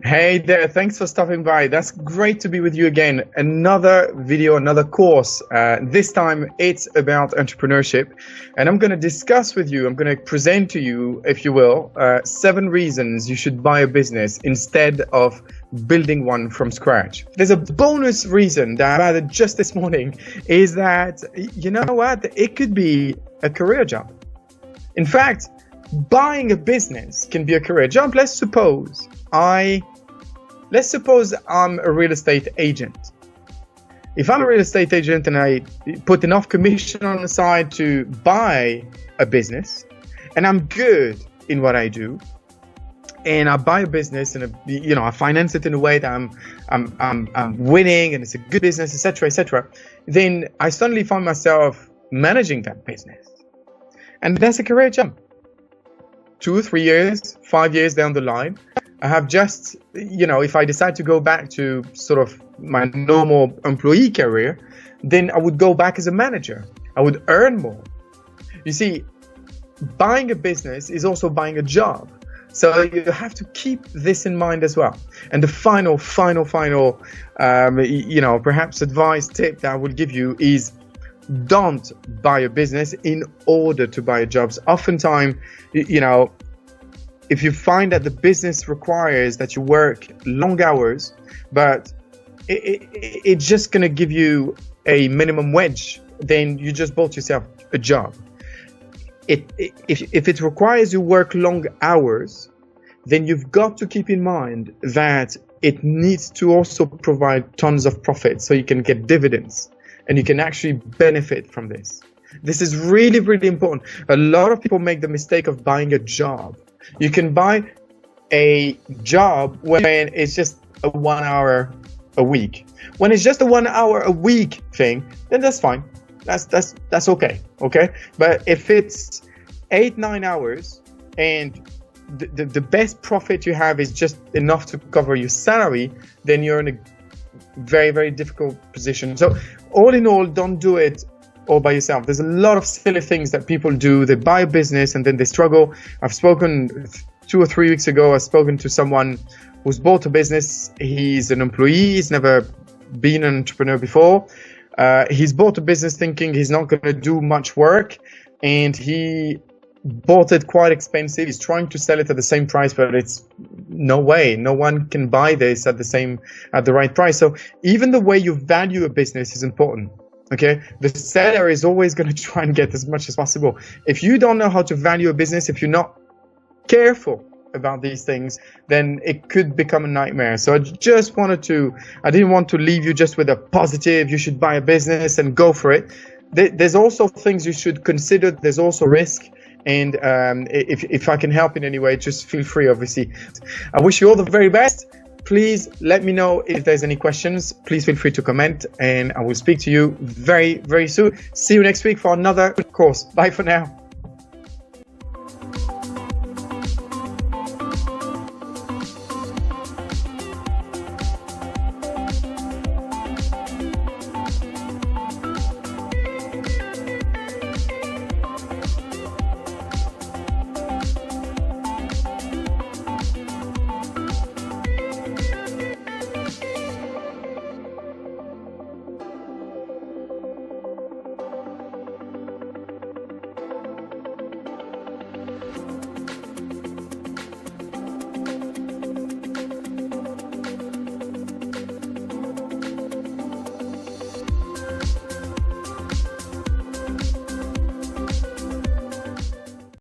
Hey there, thanks for stopping by. That's great to be with you again. Another video, another course. This time it's about entrepreneurship. And I'm going to discuss with you, I'm going to present to you, if you will, 7 reasons you should buy a business instead of building one from scratch. There's a bonus reason that I added just this morning is that, you know what, it could be a career jump. In fact, buying a business can be a career jump. Let's suppose I'm a real estate agent. If I'm a real estate agent and I put enough commission on the side to buy a business, and I'm good in what I do, and I buy a business and I finance it in a way that I'm winning and it's a good business, etc., etc., then I suddenly find myself managing that business, and that's a career jump. 2 or 3 years, 5 years down the line, I have just, if I decide to go back to sort of my normal employee career, then I would go back as a manager. I would earn more. You see, buying a business is also buying a job. So you have to keep this in mind as well. And the final, perhaps advice tip that I will give you is don't buy a business in order to buy a job. Oftentimes, if you find that the business requires that you work long hours, but it's just going to give you a minimum wage, then you just bought yourself a job. If it requires you work long hours, then you've got to keep in mind that it needs to also provide tons of profit so you can get dividends and you can actually benefit from this. This is really, really important. A lot of people make the mistake of buying a job. You can buy a job when it's just a 1 hour a week. When it's just a 1 hour a week thing, then that's fine. That's okay. Okay. But if it's 8-9 hours and the best profit you have is just enough to cover your salary, then you're in a very, very difficult position. So all in all, don't do it all by yourself. There's a lot of silly things that people do. They buy a business and then they struggle. I've spoken 2 or 3 weeks ago. I've spoken to someone who's bought a business. He's an employee. He's never been an entrepreneur before. He's bought a business thinking he's not going to do much work, and he bought it quite expensive. He's trying to sell it at the same price, but it's no way. No one can buy this at the right price. So even the way you value a business is important. Okay, the seller is always going to try and get as much as possible. If you don't know how to value a business, if you're not careful about these things, then it could become a nightmare. So I didn't want to leave you just with a positive, you should buy a business and go for it. There's also things you should consider. There's also risk. And if I can help in any way, just feel free, obviously. I wish you all the very best. Please let me know if there's any questions. Please feel free to comment, and I will speak to you very, very soon. See you next week for another course. Bye for now.